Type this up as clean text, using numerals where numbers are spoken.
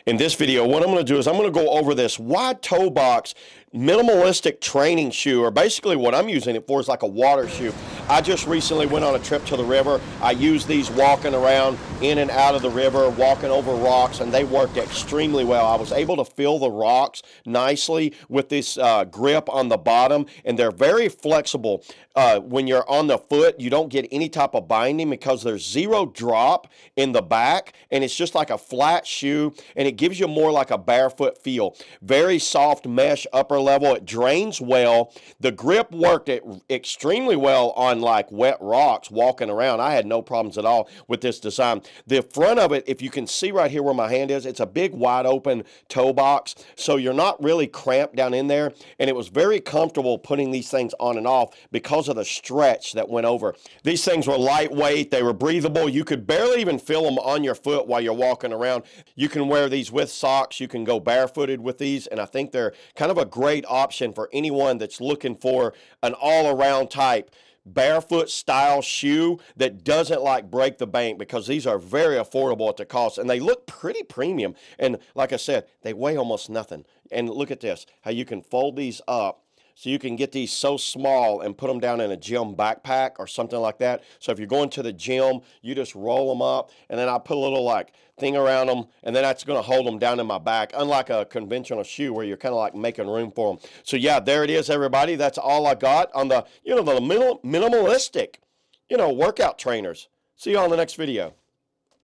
In this video, what I'm going to do is I'm going to go over this wide toe box minimalistic training shoe, or basically what I'm using it for is like a water shoe. I just recently went on a trip to the river. I used these walking around in and out of the river, walking over rocks, and they worked extremely well. I was able to feel the rocks nicely with this grip on the bottom, and they're very flexible. When you're on the foot, you don't get any type of binding because there's zero drop in the back, and it's just like a flat shoe, and it gives you more like a barefoot feel. Very soft mesh upper level. It drains well. The grip worked extremely well on like wet rocks walking around. I had no problems at all with this design. The front of it, if you can see right here where my hand is, it's a big wide open toe box, so you're not really cramped down in there, and it was very comfortable putting these things on and off because of the stretch that went over. These things were lightweight, they were breathable. You could barely even feel them on your foot while you're walking around. You can wear these with socks, you can go barefooted with these, and I think they're kind of a great option for anyone that's looking for an all-around type barefoot style shoe that doesn't like break the bank, because these are very affordable at the cost and they look pretty premium. And like I said, they weigh almost nothing. And look at this, how you can fold these up so you can get these so small and put them down in a gym backpack or something like that. So if you're going to the gym, you just roll them up, and then I put a little like thing around them, and then that's going to hold them down in my back, unlike a conventional shoe where you're kind of like making room for them. So yeah, there it is, everybody. That's all I got on the, the minimalistic, workout trainers. See you on the next video.